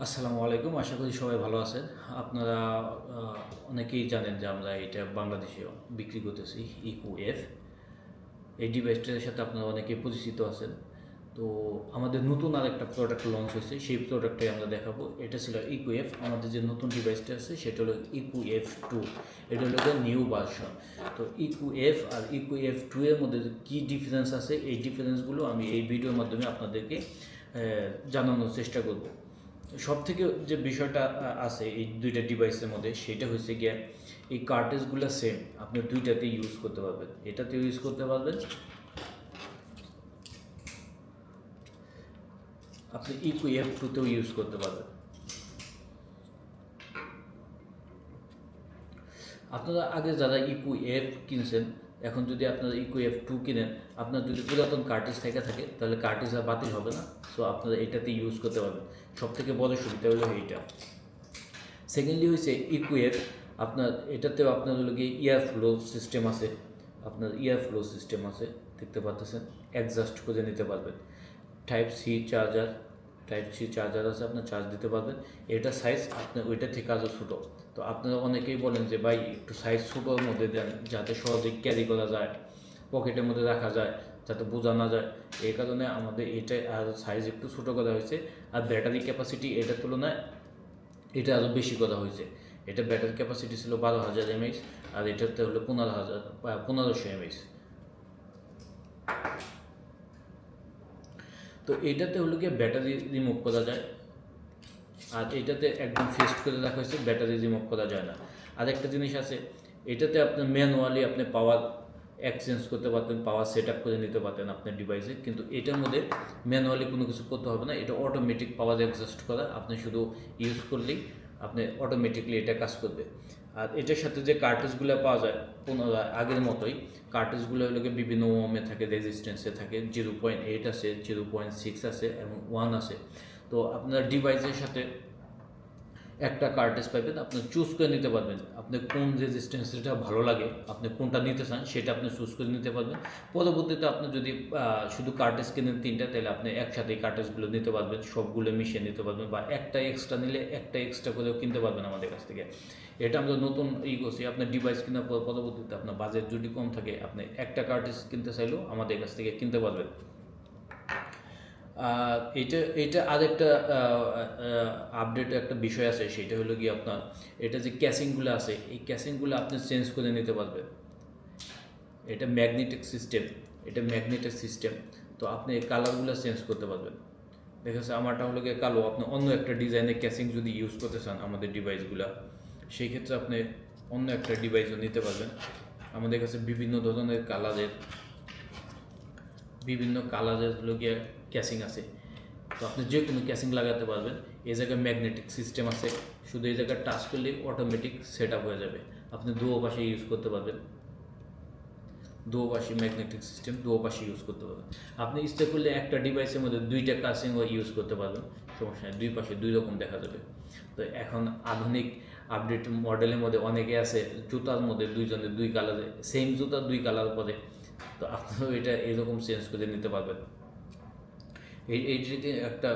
আসসালামু আলাইকুম। আশা করি সবাই ভালো আছেন। আপনারা অনেকেই জানেন যে আমরা এটা বাংলাদেশে বিক্রি করতেছি ইকো-এফ। এই ডিভাইসটার সাথে আপনারা অনেকেই পরিচিত আছেন। তো আমাদের নতুন আরেকটা প্রোডাক্ট লঞ্চ হয়েছে, সেই প্রোডাক্টটাই আমরা দেখাবো। এটা ছিল ইকো-এফ। আমাদের যে নতুন ডিভাইসটা আছে সেটা হলো ইকো-এফ 2। এটা হলো নিউ ভার্সন। তো ইকো-এফ আর ইকো-এফ 2 এর মধ্যে কী ডিফারেন্স আছে, এই ডিফারেন্সগুলো আমি এই ভিডিওর মাধ্যমে আপনাদেরকে জানানোর চেষ্টা করব। সবথেকে যে বিষয়টা আছে এই দুইটা ডিভাইসের মধ্যে, সেটা হচ্ছে গিয়ে এই কার্টেজগুলো সেম, আপনি দুইটাতেই ইউজ করতে পারবেন। এটাতেও ইউজ করতে পারবেন, আপনি ইকো-এফ 2তেও ইউজ করতে পারবেন। আপনারা আগে যারা ইকো-এফ কিনছেন, এখন যদি আপনারা ইকো-এফ 2 কিনেন, আপনার যদি পুরাতন কার্টেজ থেকে থাকে তাহলে কার্টেজ আর বাতিল হবে না। সো আপনারা এটাতে ইউজ করতে পারবেন। সবথেকে বড় সুবিধা হলো এইটা। সেকেন্ডলি হয়েছে ইকুয়েফ, আপনার এটাতেও আপনার হলো গিয়ে ইয়ার ফ্লো সিস্টেম আছে। আপনার ইয়ার ফ্লো সিস্টেম আছে, দেখতে পাচ্ছেন, অ্যাডজাস্ট করে নিতে পারবেন। টাইপ সি চার্জার আছে, আপনার চার্জ দিতে পারবেন। এটা সাইজ আপনার ওইটা থেকে আরও ছোটো। তো আপনারা অনেকেই বলেন যে ভাই একটু সাইজ ছোটোর মধ্যে দেন, যাতে সহজে ক্যারি করা যায়, পকেটের মধ্যে রাখা যায়, যাতে বোঝা না যায়। এই কারণে আমাদের এটা আর সাইজ একটু ছোটো করা হয়েছে। আর ব্যাটারি ক্যাপাসিটি এটার তুলনায় এটা আরও বেশি করা হয়েছে। এটা ব্যাটারি ক্যাপাসিটি ছিল 12,000 mAh, আর এটাতে হলো 1500 mAh। তো এইটাতে হলো গিয়ে ব্যাটারি রিমুভ করা যায়, আর এটাতে একদম ফিক্সড করে রাখা হয়েছে, ব্যাটারি রিমুভ করা যায় না। আর একটা জিনিস আছে, এটাতে আপনার ম্যানুয়ালি আপনি পাওয়ার এক্সচেঞ্জ করতে পারতেন, পাওয়ার সেট আপ করে নিতে পারতেন আপনার ডিভাইসে, কিন্তু এটার মধ্যে ম্যানুয়ালি কোনো কিছু করতে হবে না। এটা অটোমেটিক পাওয়ার অ্যাডজাস্ট করা, আপনি শুধু ইউজ করলেই আপনি অটোমেটিকলি এটা কাজ করবে। আর এটার সাথে যে কার্টেজগুলো পাওয়া যায় পুনরায় আগের মতোই, কার্টেজগুলো হলো বিভিন্ন ওমে থাকে, রেজিস্ট্যান্সে থাকে, 0.8 আছে, 0.6 আছে এবং 1 আছে। তো আপনার ডিভাইসের সাথে একটা কার্টেজ পাবেন, আপনি চুজ করে নিতে পারবেন আপনি কোন রেজিস্ট্যান্সটা ভালো লাগে, আপনি কোনটা নিতে চান সেটা আপনি চুজ করে নিতে পারবেন। পরবর্তীতে আপনি যদি শুধু কার্টেজ কেনেন 3টা, তাহলে আপনি একসাথে কার্টেজগুলো নিতে পারবেন, সবগুলো মিশিয়ে নিতে পারবেন, বা একটা এক্সট্রা নিলে একটা এক্সট্রা করেও কিনতে পারবেন আমাদের কাছ থেকে। এটা আমরা নতুন করছি। আপনার ডিভাইস কেনার পর পরবর্তীতে আপনার বাজেট যদি কম থাকে, আপনি একটা কার্টেজ কিনতে চাইলেও আমাদের কাছ থেকে কিনতে পারবেন। এটা এটা আরেকটা আপডেট একটা বিষয় আছে, সেটা হলো কি আপনার এটা যে ক্যাসিংগুলো আছে, এই ক্যাসিংগুলো আপনি চেঞ্জ করে নিতে পারবেন। এটা ম্যাগনেটিক সিস্টেম। তো আপনি কালারগুলো চেঞ্জ করতে পারবেন। দেখা যাচ্ছে আমারটা হলো গিয়ে কালো, আপনি অন্য একটা ডিজাইনের ক্যাসিং যদি ইউজ করতে চান আমাদের ডিভাইসগুলো, সেই ক্ষেত্রে আপনি অন্য একটা ডিভাইসও নিতে পারবেন। আমাদের কাছে বিভিন্ন কালারের হলো গিয়ে ক্যাসিং আছে। তো আপনি যে কোনো ক্যাসিং লাগাতে পারবেন। এই জায়গায় ম্যাগনেটিক সিস্টেম আছে, শুধু এই জায়গায় টাচ করলেই অটোমেটিক সেট আপ হয়ে যাবে। আপনি দুও পাশে ইউজ করতে পারবেন, দুও পাশে ম্যাগনেটিক সিস্টেম, দুও পাশে ইউজ করতে পারবেন। আপনি ইচ্ছা করলে একটা ডিভাইসের মধ্যে দুইটা কাসিংও ইউজ করতে পারবেন, সমস্যা নেই, দুই পাশে দুই রকম দেখা যাবে। তো এখন আধুনিক আপডেট মডেলের মধ্যে অনেকে আছে জুতার মধ্যে দুইজনের দুই কালারে, সেম জুতার দুই কালার পরে। তো আপনারাও এটা এরকম চেঞ্জ করে নিতে পারবেন। এইটিতে একটা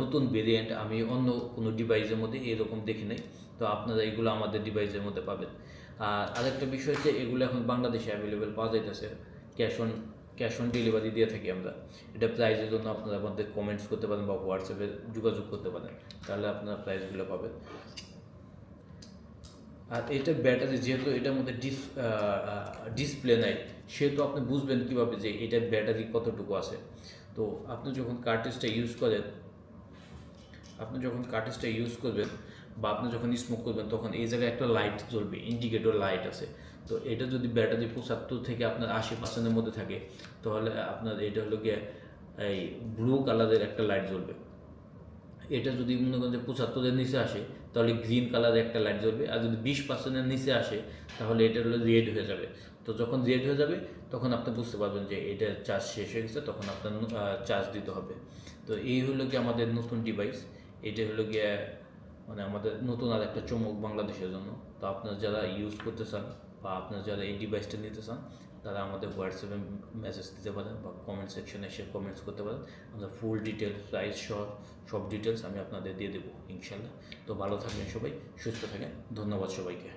নতুন ভেরিয়েন্ট আমি অন্য কোনো ডিভাইসের মধ্যে এরকম দেখি নাই। তো আপনারা এগুলো আমাদের ডিভাইসের মধ্যে পাবেন। আর আরেকটা বিষয় হচ্ছে, এগুলো এখন বাংলাদেশে অ্যাভেলেবেল পাওয়া যাইতেছে। ক্যাশ অন ডেলিভারি দিয়ে থাকি আমরা। এটা প্রাইসের জন্য আপনারা আমাদের কমেন্টস করতে পারেন বা হোয়াটসঅ্যাপে যোগাযোগ করতে পারেন, তাহলে আপনারা প্রাইসগুলো পাবেন। আর এটা ব্যাটারি, যেহেতু এটার মধ্যে ডিসপ্লে নাই, সেহেতু আপনি বুঝবেন কীভাবে যে এটার ব্যাটারি কতটুকু আছে। তো আপনি যখন কার্টেজটা ইউজ করবেন বা আপনি যখন স্মোক করবেন, তখন এই জায়গায় একটা লাইট জ্বলবে, ইন্ডিকেটর লাইট আছে। তো এটা যদি ব্যাটারি 75 থেকে আপনার 80%-এর মধ্যে থাকে, তাহলে আপনার এটা হলো গিয়ে এই ব্লু কালারের একটা লাইট জ্বলবে। এটা যদি মনে করেন যে 75-এর নিচে আসে, তাহলে গ্রিন কালারের একটা লাইট জ্বলবে। আর যদি 20%-এর নিচে আসে, তাহলে এটা হলো রেড হয়ে যাবে। তো যখন রেড হয়ে যাবে, তখন আপনি বুঝতে পারবেন যে এটা চার্জ শেষ হয়ে গেছে, তখন আপনার চার্জ দিতে হবে। তো এই হলো কি আমাদের নতুন ডিভাইস। এটা হলো গিয়ে মানে আমাদের নতুন আর একটা চমক বাংলাদেশের জন্য। তো আপনারা যারা ইউজ করতে চান বা আপনারা যারা এই ডিভাইসটা নিতে চান, তারা আমাদের হোয়াটসঅ্যাপে মেসেজ দিতে পারেন বা কমেন্ট সেকশনে এসে কমেন্টস করতে পারেন। আমরা ফুল ডিটেলস প্রাইস সব ডিটেলস আমি আপনাদের দিয়ে দেবো ইনশাল্লাহ। তো ভালো থাকবেন সবাই, সুস্থ থাকেন, ধন্যবাদ সবাইকে।